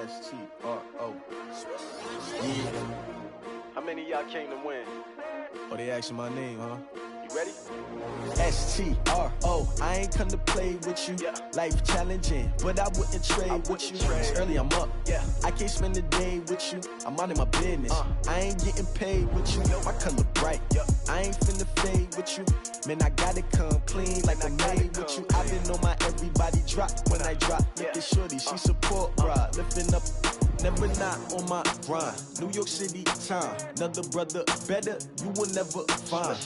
S-T-R-O. Yeah. How many of y'all came to win? Oh, they asking my name, huh? You ready? S-T-R-O. I ain't come to play with you. Yeah. Life challenging, but I wouldn't trade with you. It's early, I'm up. Yeah. I can't spend the day with you. I'm out in my business. I ain't getting paid with you. My color bright. I ain't finna fade with you. Man, I gotta come clean like I made with you. I've been on my everybody drop when I drop. Look at shorty, she support rod. Lifting up, never not on my grind. New York City time. Another brother better, you will never find.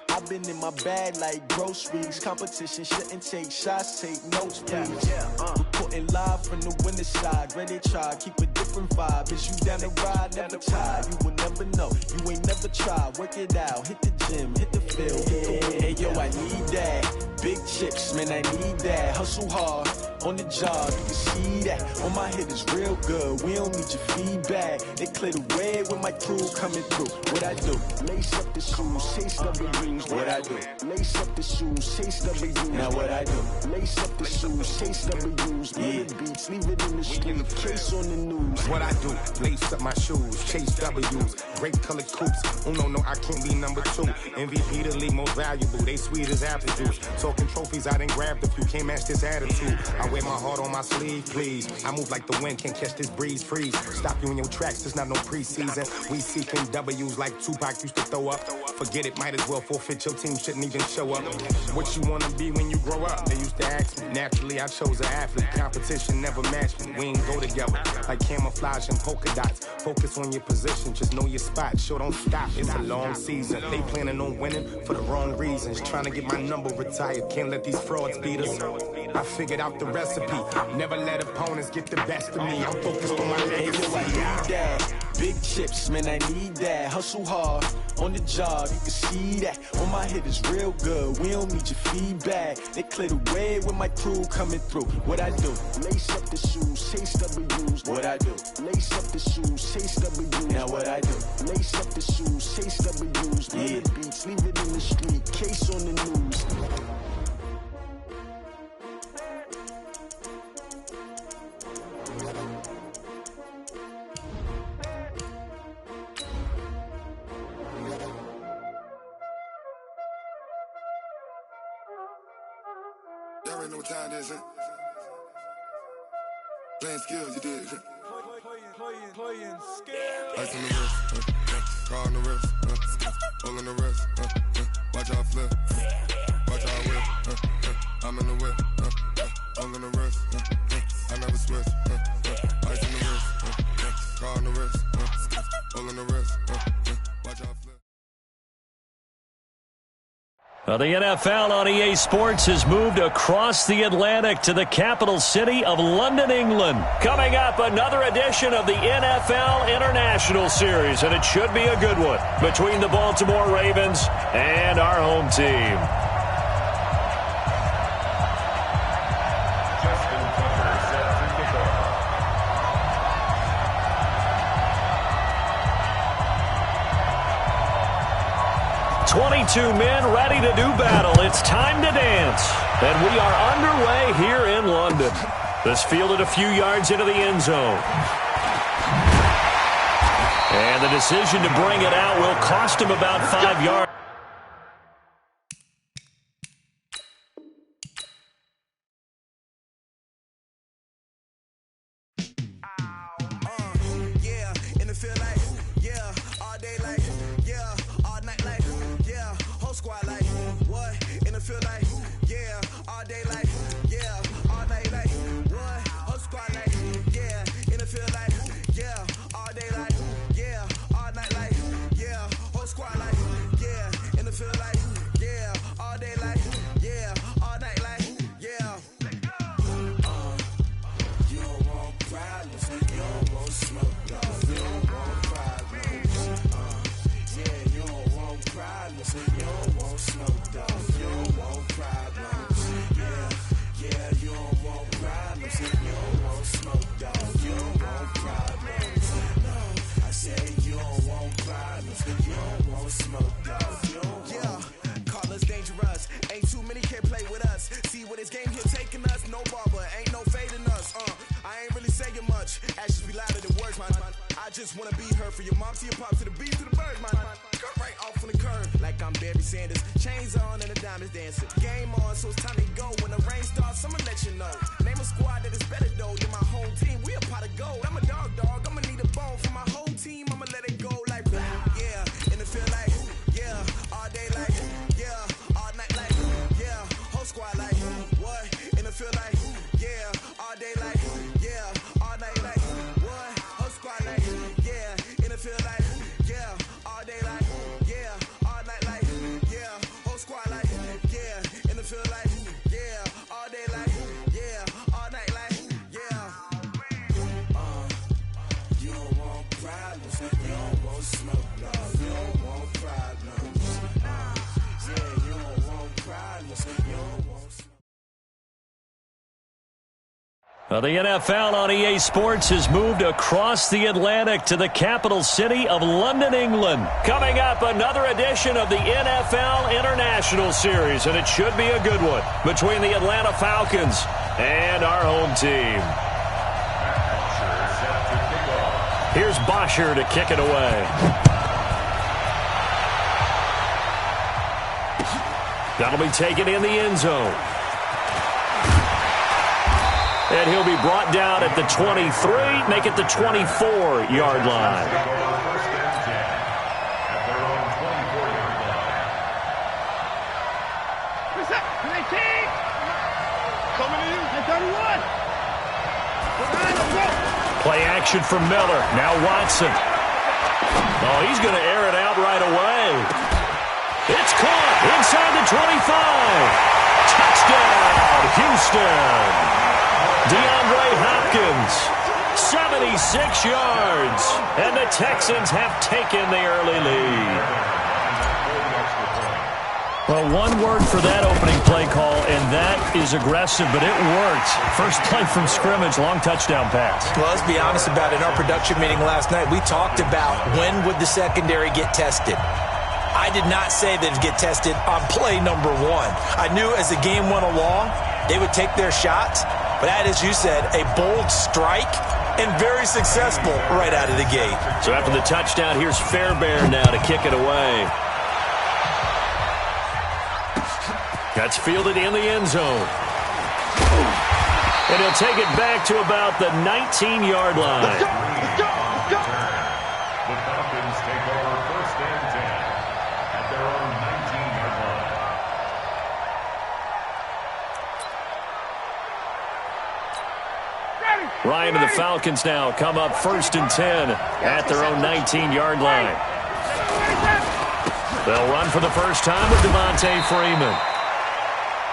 I've been in my bag like groceries. Competition shouldn't take shots, take notes, please. Reporting live from the winter side. Ready to try, keep a different vibe. Is you down the ride, never tired. You will never know, you ain't never tried. Work it out, hit the gym, hit the field, hit the wind. Hey yo, I need that. Big chips, man, I need that. Hustle hard, on the job, you can see that. On my head is real good, we don't need your feedback. They clear the way with my crew coming through. What I do? Lace up the shoes, chase W's. What I do? Lace up the shoes, chase W's. Now what I do? Lace up the shoes, chase W's. Yeah. Beats, leave it in the street, case on the news. What I do? Lace up my shoes, chase W's. Great colored coops. Oh no, I can't be number 2. MVP the league most valuable. They sweet as apple juice. Talking trophies, I done grabbed a few. Can't match this attitude. I wear my heart on my sleeve, please. I move like the wind, can't catch this breeze, freeze. Stop you in your tracks, there's not no preseason. We seeking W's like Tupac used to throw up. Forget it, might as well forfeit, your team shouldn't even show up. What you wanna be when you grow up? They used to ask me. Naturally, I chose an athlete. Competition never matched me. We ain't go together like camouflage and polka dots. Focus on your position, just know your spot. Sure, don't stop, it's a long season. They planning on winning for the wrong reasons. Trying to get my number retired, can't let these frauds beat us. I figured out the recipe. Never let opponents get the best of me. I'm focused on my legacy. I need that. Big chips, man, I need that. Hustle hard, on the job, you can see that. On my head is real good, we don't need your feedback. They clear the way with my crew coming through. What I do? Lace up the shoes, chase W's. What I do? Lace up the shoes, chase W's. Now what I do? Lace up the shoes, chase W's. Yeah. Beats, leave it in the street, case on the news. Y'all already know what time it is, huh? Playing skills, you did, huh? Playing skills. Ice on the wrist, car on the wrist, hole in the wrist, watch out flip, watch out whip, I'm in the whip, hole in the wrist, I never switch, ice on the wrist, car on the wrist, hole in the wrist, watch out flip. Well, the NFL on EA Sports has moved across the Atlantic to the capital city of London, England. Coming up, another edition of the NFL International Series, and it should be a good one between the Baltimore Ravens and our home team. 22 men ready to do battle. It's time to dance. And we are underway here in London. This fielded a few yards into the end zone. And the decision to bring it out will cost him about 5 yards. just wanna be her. For your mom to your pop to the beat to the bird, man. Cut right off on the curve, like I'm Barry Sanders. Chains on and the diamonds dancing. Game on, so it's time to go. When the rain starts, I'ma let you know. Name a squad that is better though than my home team. We a pot of gold. I'm a dog. I'ma need a bone for my whole team. I'ma let it go like yeah, and it feel like yeah, all day like yeah, all night like yeah, whole squad like what? And it feel like yeah, all day like yeah, all night like what? Whole squad like yeah, and it feel like yeah, all day like yeah, all night like yeah, whole squad like yeah, and it feel like yeah, all day like yeah, all night like yeah. You don't want problems, you don't want smoke, no, you don't want problems. Yeah, you don't want problems, you don't want smoke. Well, the NFL on EA Sports has moved across the Atlantic to the capital city of London, England. Coming up, another edition of the NFL International Series, and it should be a good one between the Atlanta Falcons and our home team. Here's Bosher to kick it away. That'll be taken in the end zone. And he'll be brought down at the 23, make it the 24-yard line. Play action from Miller. Now Watson. Oh, he's going to air it out right away. It's caught inside the 25. Touchdown, Houston. DeAndre Hopkins, 76 yards, and the Texans have taken the early lead. Well, one word for that opening play call, and that is aggressive, but it worked. First play from scrimmage, long touchdown pass. Well, let's be honest about it. In our production meeting last night, we talked about when would the secondary get tested. I did not say they'd get tested on play number one. I knew as the game went along, they would take their shots. But that, as you said, a bold strike and very successful right out of the gate. So after the touchdown, here's Fairbairn now to kick it away. That's fielded in the end zone. And he'll take it back to about the 19-yard line. Let's go! The Falcons take over 1st and 10 at their own 19-yard line. Ryan and the Falcons now come up 1st and 10 at their own 19-yard line. They'll run for the first time with Devontae Freeman.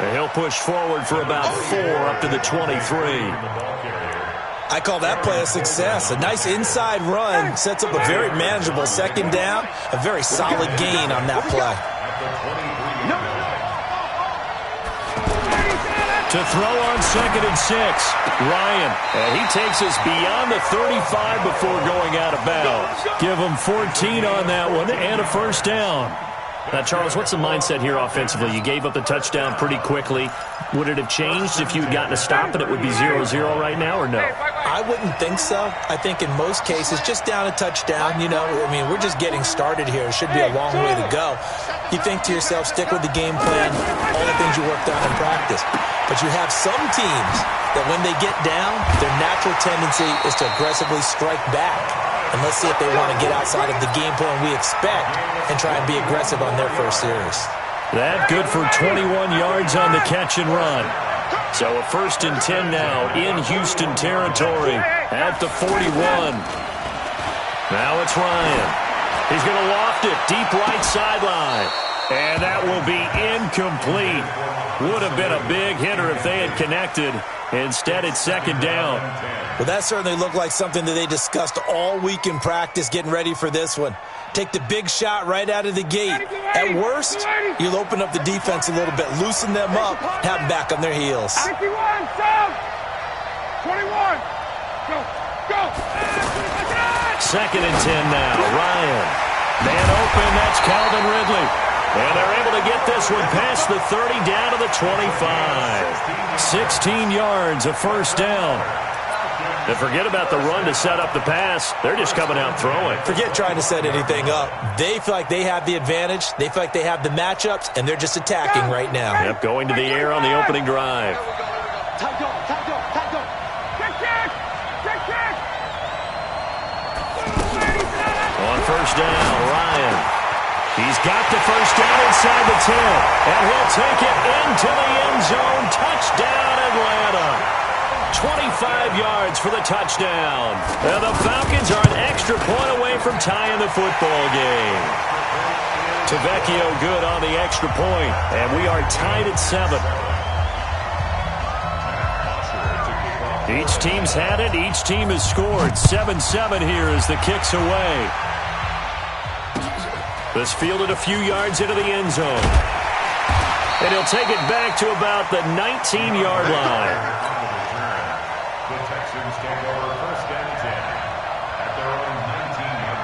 And he'll push forward for about 4 up to the 23. I call that play a success. A nice inside run sets up a very manageable second down, a very solid gain on that play. To throw on 2nd and 6, Ryan. And he takes us beyond the 35 before going out of bounds. Give him 14 on that one and a first down. Now, Charles, what's the mindset here offensively? You gave up the touchdown pretty quickly. Would it have changed if you had gotten a stop and it would be 0-0 right now, or no? I wouldn't think so. I think in most cases, just down a touchdown, we're just getting started here. It should be a long way to go. You think to yourself, stick with the game plan, all the things you worked on in practice. But you have some teams that when they get down, their natural tendency is to aggressively strike back. And let's see if they want to get outside of the game plan we expect and try and be aggressive on their first series. That good for 21 yards on the catch and run. So a 1st and 10 now in Houston territory at the 41. Now it's Ryan. He's going to loft it deep right sideline. And that will be incomplete. Would have been a big hitter if they had connected. Instead, it's 2nd down. Well, that certainly looked like something that they discussed all week in practice getting ready for this one. Take the big shot right out of the gate. At worst, you'll open up the defense a little bit, loosen them up, have them back on their heels. 21, 21. Go. 2nd and 10 now. Ryan. Man open, that's Calvin Ridley. And they're able to get this one past the 30 down to the 25. 16 yards, a first down. And forget about the run to set up the pass. They're just coming out throwing. Forget trying to set anything up. They feel like they have the advantage. They feel like they have the matchups, and they're just attacking right now. Yep, going to the air on the opening drive. On first down, Ryan. He's got the first down inside the 10, and he'll take it into the end zone. Touchdown, Atlanta. 25 yards for the touchdown. And the Falcons are an extra point away from tying the football game. Tavecchio good on the extra point, and we are tied at 7. Each team's had it. Each team has scored. 7-7 here as the kick's away. This fielded a few yards into the end zone. And he'll take it back to about the 19-yard line. The Texans take over first and 10 at their own 19-yard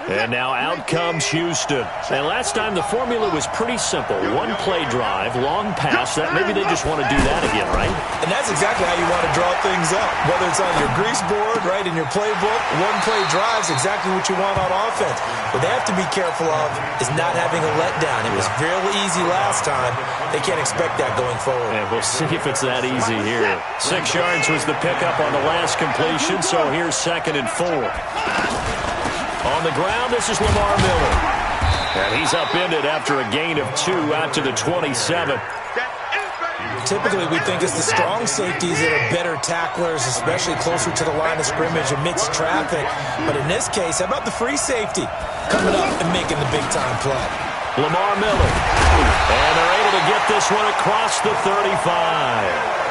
line. And now out comes Houston. And last time the formula was pretty simple. One play drive, long pass. That maybe they just want to do that again, right? And that's exactly how you want to draw things up. Whether it's on your grease board, right, in your playbook, one play drive is exactly what you want on offense. What they have to be careful of is not having a letdown. It was real easy last time. They can't expect that going forward. And we'll see if it's that easy here. 6 yards was the pickup on the last completion, so here's 2nd and 4. On the ground, this is Lamar Miller. And he's upended after a gain of 2 out to the 27. Typically, we think it's the strong safeties that are better tacklers, especially closer to the line of scrimmage amidst traffic. But in this case, how about the free safety coming up and making the big-time play? Lamar Miller. And they're able to get this one across the 35.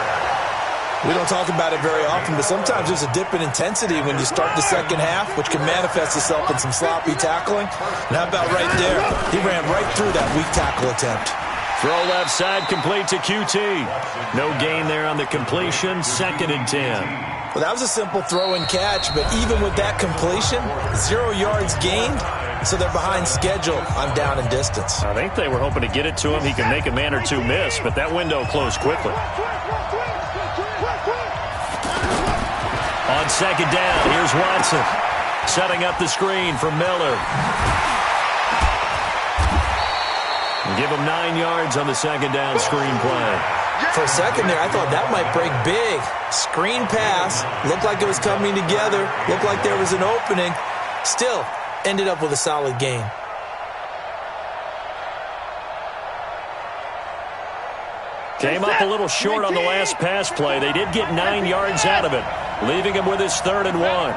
We don't talk about it very often, but sometimes there's a dip in intensity when you start the second half, which can manifest itself in some sloppy tackling. And how about right there? He ran right through that weak tackle attempt. Throw left side, complete to QT. No gain there on the completion, 2nd and 10. Well, that was a simple throw and catch, but even with that completion, 0 yards gained, so they're behind schedule on down and distance. I think they were hoping to get it to him. He could make a man or two miss, but that window closed quickly. On 2nd down, here's Watson. Setting up the screen for Miller. Give him 9 yards on the 2nd down screen play. For a second there, I thought that might break big. Screen pass. Looked like it was coming together. Looked like there was an opening. Still, ended up with a solid gain. Came up a little short on the last pass play. They did get 9 yards out of it, leaving him with his 3rd and 1.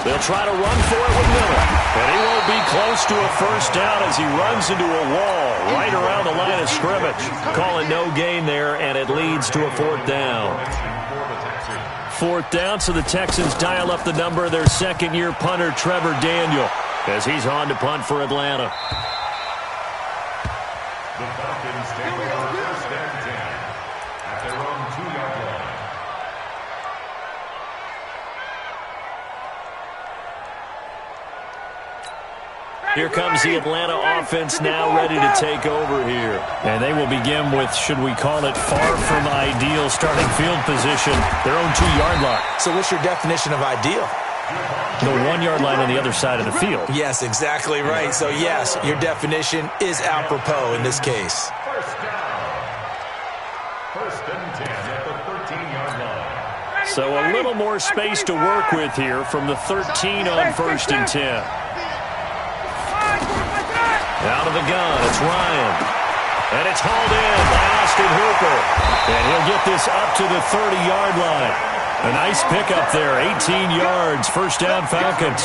They'll try to run for it with Miller. And he won't be close to a first down as he runs into a wall right around the line of scrimmage. Calling no gain there, and it leads to a 4th down. 4th down, so the Texans dial up the number of their 2nd-year punter, Trevor Daniel, as he's on to punt for Atlanta. The Falcons take over first and 10 at their own 2-yard line. Here comes the Atlanta offense now ready to take over here. And they will begin with, should we call it, far from ideal starting field position, their own 2-yard line. So what's your definition of ideal? The 1-yard line on the other side of the field. Yes, exactly right. So, yes, your definition is apropos in this case. First down. 1st and 10 at the 13-yard line. So a little more space to work with here from the 13 on 1st and 10. Out of the gun, it's Ryan. And it's hauled in by Austin Hooper. And he'll get this up to the 30-yard line. A nice pickup there, 18 yards, first down Falcons.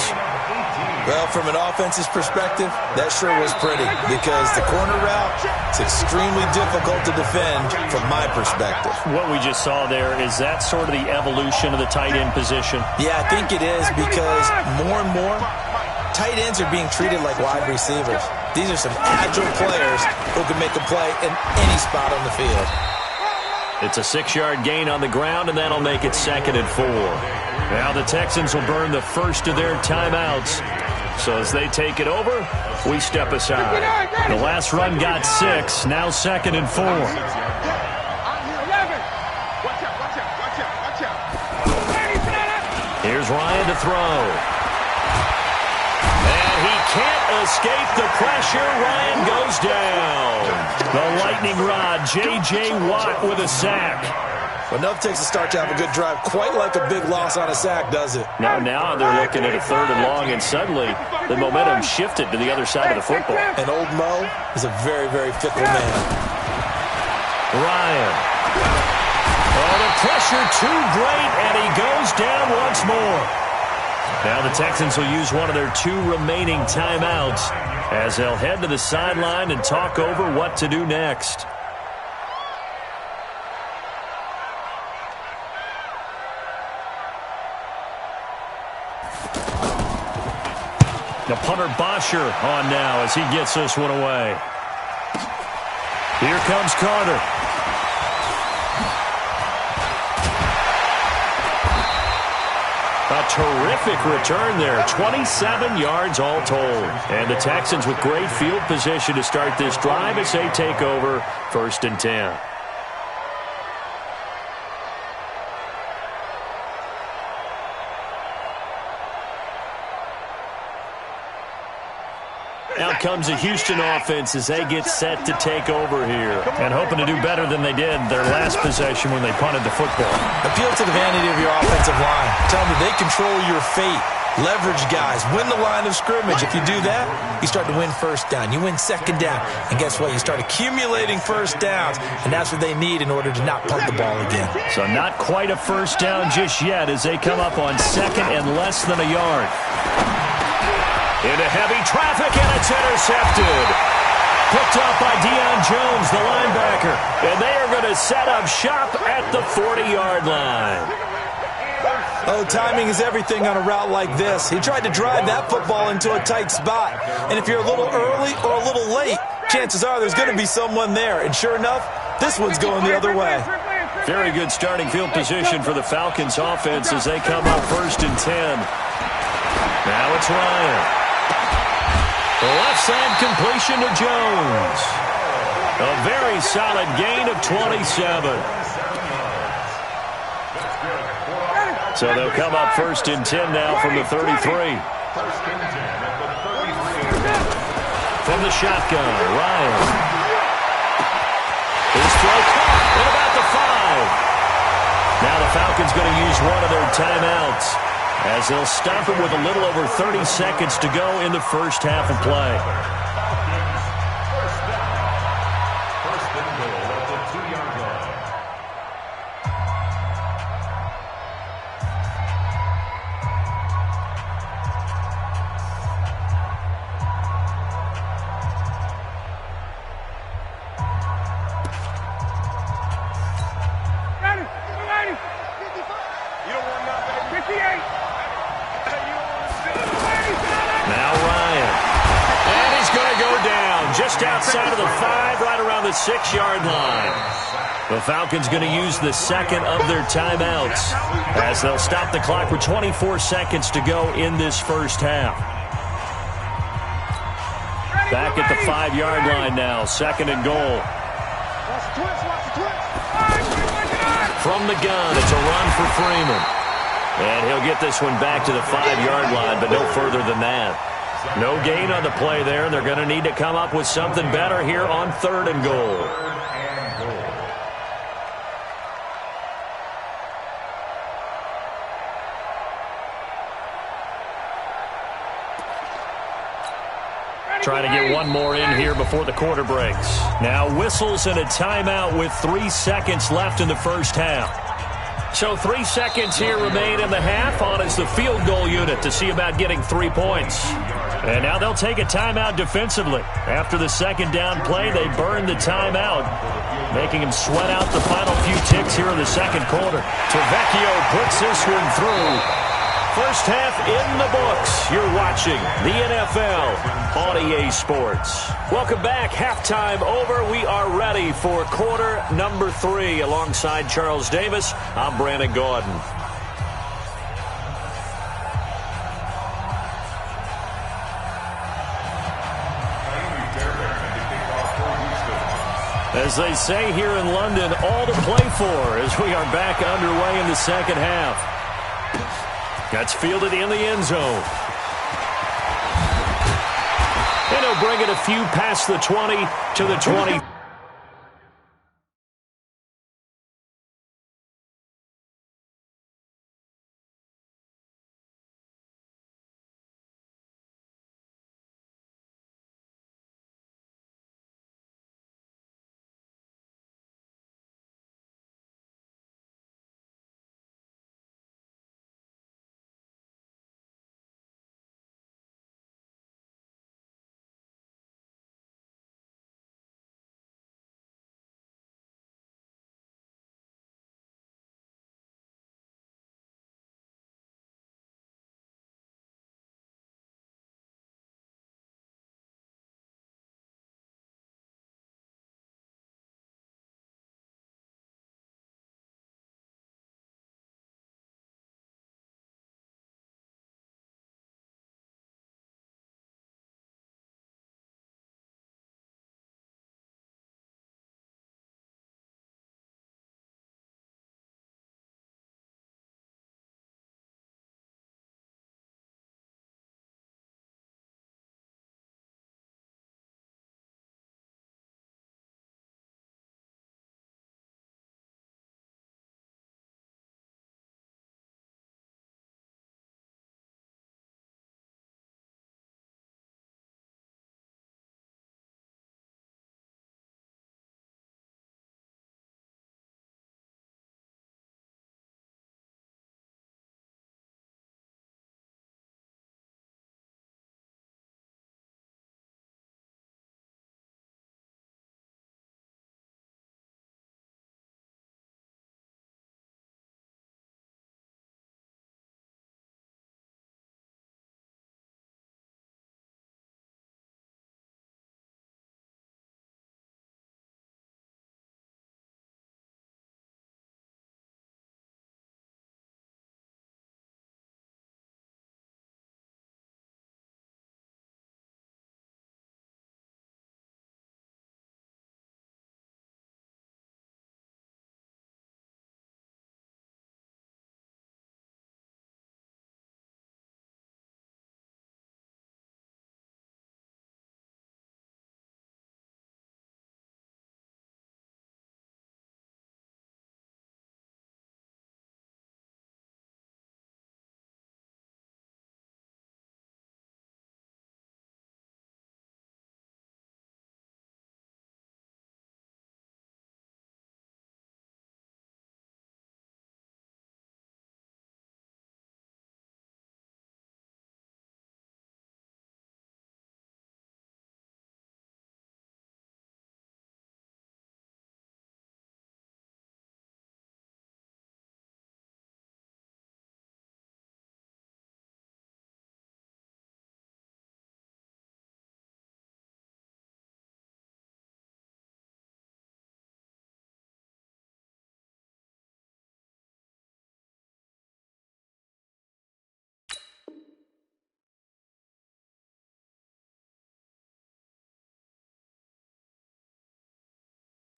Well, from an offense's perspective, that sure was pretty because the corner route is extremely difficult to defend from my perspective. What we just saw there, is that sort of the evolution of the tight end position? Yeah, I think it is because more and more, tight ends are being treated like wide receivers. These are some agile players who can make a play in any spot on the field. It's a 6-yard gain on the ground, and that'll make it 2nd and 4. Now the Texans will burn the first of their timeouts. So as they take it over, we step aside. The last run got 6, now 2nd and 4. Here's Ryan to throw. And he can't escape the pressure. Ryan goes down. The lightning rod, J.J. Watt with a sack. Enough takes to start to have a good drive, quite like a big loss on a sack, does it? Now they're looking at a 3rd and long, and suddenly the momentum shifted to the other side of the football. And old Mo is a very, very fickle man. Ryan. Oh, the pressure too great, and he goes down once more. Now the Texans will use one of their 2 remaining timeouts as they'll head to the sideline and talk over what to do next. The punter Bosher on now as he gets this one away. Here comes Carter. A terrific return there. 27 yards all told. And the Texans with great field position to start this drive as they take over 1st and 10. Out comes the Houston offense as they get set to take over here. And hoping to do better than they did their last possession when they punted the football. Appeal to the vanity of your offensive line. Tell them they control your fate. Leverage guys. Win the line of scrimmage. If you do that, you start to win 1st down. You win 2nd down. And guess what? You start accumulating 1st downs. And that's what they need in order to not punt the ball again. So not quite a 1st down just yet as they come up on 2nd and less than a yard. Into heavy traffic, and it's intercepted. Picked up by Deion Jones, the linebacker. And they are going to set up shop at the 40-yard line. Oh, timing is everything on a route like this. He tried to drive that football into a tight spot. And if you're a little early or a little late, chances are there's going to be someone there. And sure enough, this one's going the other way. Very good starting field position for the Falcons offense as they come up 1st and 10. Now it's Ryan. Left side completion to Jones. A very solid gain of 27. So they'll come up 1st and 10 now from the 33. From the shotgun, Ryan. His throw caught at about the 5. Now the Falcons going to use one of their timeouts as they'll stop it with a little over 30 seconds to go in the first half of play. First and goal at the 2-yard line. You don't want nothing. 58. Now Ryan. And he's going to go down just outside of the 5, right around the 6-yard line. The Falcons going to use the 2nd of their timeouts as they'll stop the clock with 24 seconds to go in this first half. Back at the 5-yard line now, 2nd and goal. From the gun, it's a run for Freeman. And he'll get this one back to the 5-yard line, but no further than that. No gain on the play there. They're going to need to come up with something better here on 3rd and goal. Trying to get one more in here before the quarter breaks. Now whistles and a timeout with 3 seconds left in the first half. So 3 seconds here remain in the half on as the field goal unit to see about getting 3 points. And now they'll take a timeout defensively. After the 2nd down play, they burn the timeout, making them sweat out the final few ticks here in the 2nd quarter. Tavecchio puts this one through. First half in the books. You're watching the NFL on EA Sports. Welcome back. Halftime over. We are ready for quarter number 3. Alongside Charles Davis, I'm Brandon Gordon. As they say here in London, all to play for as we are back underway in the second half. That's fielded in the end zone. And he'll bring it a few past the 20 to the 20.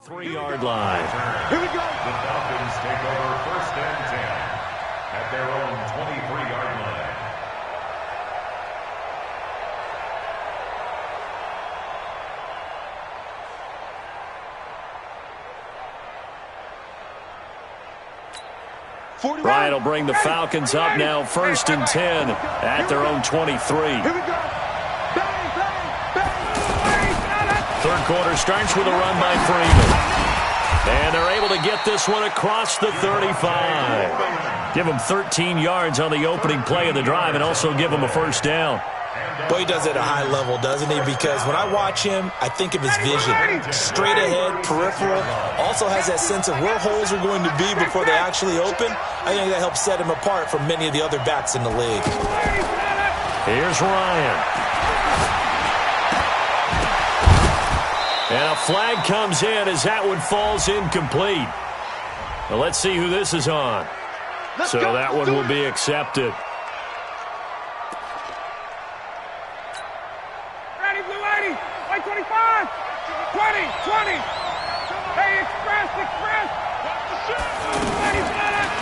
Three-yard line. Here we go. The Falcons take over 1st and 10 at their own 23-yard line. Bryant will bring the Falcons up now 1st and 10 at their own 23. Here we go. Bang, bang, bang. Third quarter starts with a run by Freeman. And they're able to get this one across the 35. Give them 13 yards on the opening play of the drive and also give them a first down. Boy, he does it at a high level, doesn't he? Because when I watch him, I think of his vision. Straight ahead, peripheral. Also has that sense of where holes are going to be before they actually open. I think that helps set him apart from many of the other backs in the league. Here's Ryan. And a flag comes in as that one falls incomplete. Well, let's see who this is on. So that one will be accepted. Ready, Blue 80. White 25. 20, 20.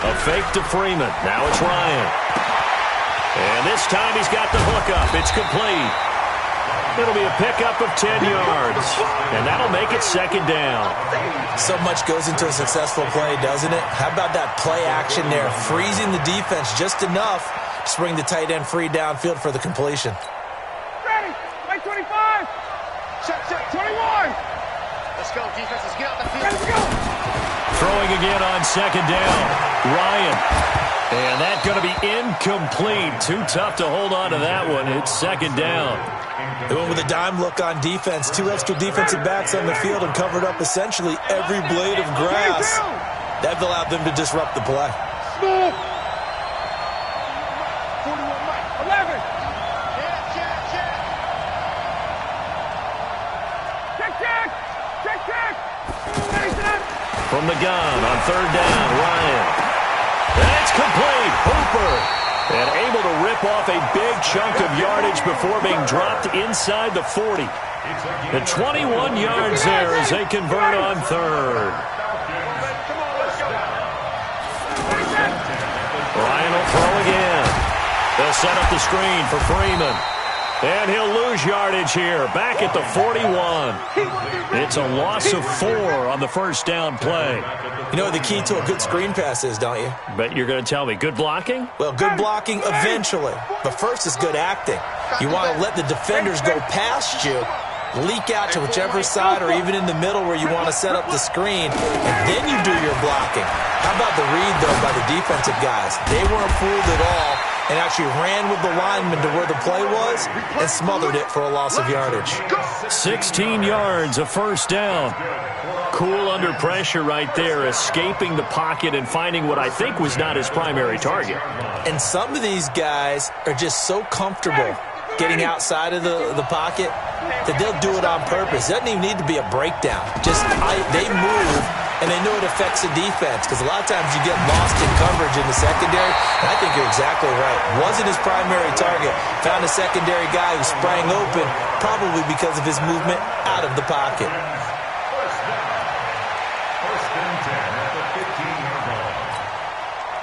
A fake to Freeman. Now it's Ryan. And this time he's got the hook up. It's complete. It'll be a pickup of 10 yards. And that'll make it second down. So much goes into a successful play, doesn't it? How about that play action there? Freezing the defense just enough to bring the tight end free downfield for the completion. Ready. Play 25. Check. 21. Let's go, defense. Let's get out the field. Let's go. Throwing again on second down. Ryan. And that's going to be incomplete. Too tough to hold on to that one. It's second down. They went with a dime look on defense. 2 extra defensive backs on the field and covered up essentially every blade of grass. That allowed them to disrupt the play. 41, Mike. 11. Check. From the gun on third down, Ryan. And it's complete. Hooper. And able to rip off a big chunk of yardage before being dropped inside the 40. The 21 yards there as they convert on third. Ryan will throw again. They'll set up the screen for Freeman. And he'll lose yardage here, back at the 41. It's a loss of 4 on the first down play. You know what the key to a good screen pass is, don't you? Bet you're going to tell me good blocking? Well, good blocking eventually. But first is good acting. You want to let the defenders go past you, leak out to whichever side or even in the middle where you want to set up the screen, and then you do your blocking. How about the read, though, by the defensive guys? They weren't fooled at all and actually ran with the lineman to where the play was and smothered it for a loss of yardage. 16 yards, a first down. Cool under pressure right there, escaping the pocket and finding what I think was not his primary target. And some of these guys are just so comfortable getting outside of the pocket that they'll do it on purpose. It doesn't even need to be a breakdown. They move, and they know it affects the defense because a lot of times you get lost in coverage in the secondary. And I think you're exactly right. Wasn't his primary target. Found a secondary guy who sprang open, probably because of his movement out of the pocket.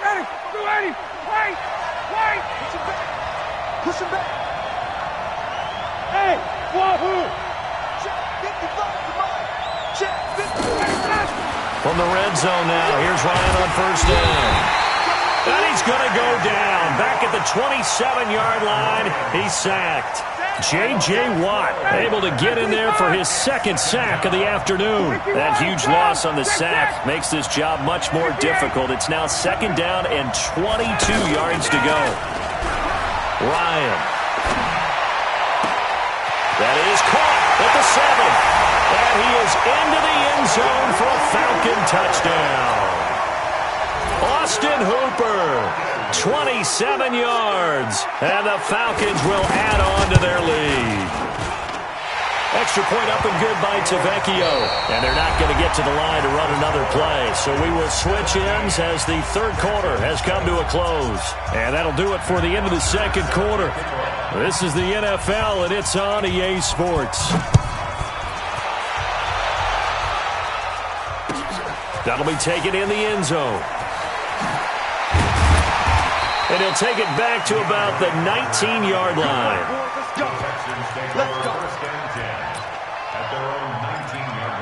Ready. Wait. Push him back. Hey, wahoo! Check 55, come on. Check 55. From the red zone now, here's Ryan on first down. And he's going to go down. Back at the 27-yard line, he's sacked. J.J. Watt able to get in there for his second sack of the afternoon. That huge loss on the sack makes this job much more difficult. It's now second down and 22 yards to go. Ryan. That is caught at the 7. And he is into the end zone for a Falcon touchdown. Austin Hooper. 27 yards, and the Falcons will add on to their lead. Extra point up and good by Tavecchio, and they're not going to get to the line to run another play, so we will switch ends as the third quarter has come to a close. And that'll do it for the end of the second quarter. This is the NFL, and it's on EA Sports. That'll be taken in the end zone. And he'll take it back to about the 19-yard line. Let's go. First and 10 at their own 19-yard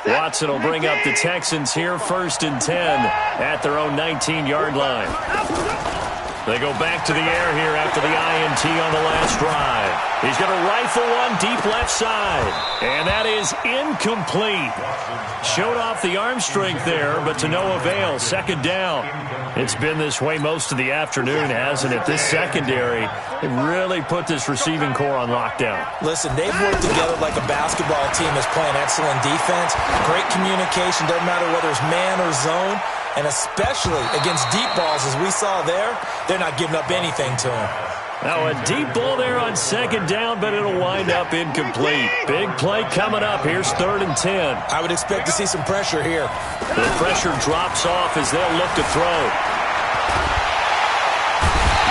line. Watson will bring up the Texans here, first and 10 at their own 19-yard line. They go back to the air here after the INT on the last drive. He's going to rifle one deep left side. And that is incomplete. Showed off the arm strength there, but to no avail. Second down. It's been this way most of the afternoon, hasn't it? This secondary, it really put this receiving core on lockdown. Listen, they've worked together like a basketball team that's playing excellent defense. Great communication, doesn't matter whether it's man or zone. And especially against deep balls, as we saw there, they're not giving up anything to him. Now a deep ball there on second down, but it'll wind up incomplete. Big play coming up. Here's third and 10. I would expect to see some pressure here. The pressure drops off as they'll look to throw.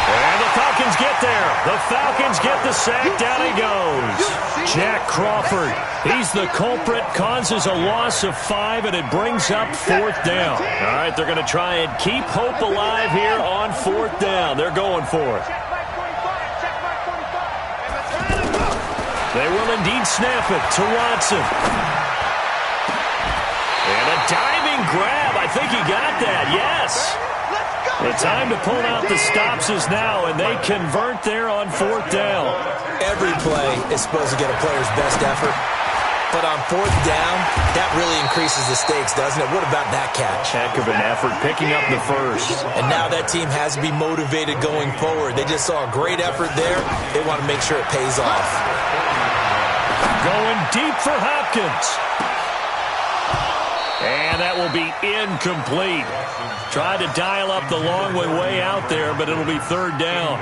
And the Falcons Falcons get there. The Falcons get the sack. Down he goes. Jack Crawford. He's the culprit. Causes a loss of 5, and it brings up 4th down. All right, they're going to try and keep hope alive here on 4th down. They're going for it. They will indeed snap it to Watson. And a diving grab. I think he got that. Yes. The time to pull out the stops is now, and they convert there on 4th down. Every play is supposed to get a player's best effort. But on 4th down, that really increases the stakes, doesn't it? What about that catch? Heck of an effort, picking up the first. And now that team has to be motivated going forward. They just saw a great effort there. They want to make sure it pays off. Going deep for Hopkins. And that will be incomplete. Tried to dial up the long way out there, but it'll be 3rd down.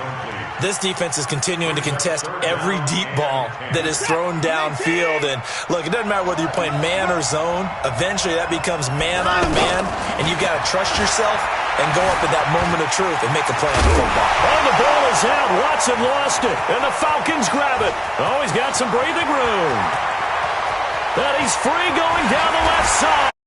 This defense is continuing to contest every deep ball that is thrown downfield. And, look, it doesn't matter whether you're playing man or zone. Eventually, that becomes man on man, and you've got to trust yourself and go up at that moment of truth and make a play on the football. And the ball is out. Watson lost it, and the Falcons grab it. Oh, he's got some breathing room. And he's free going down the left side.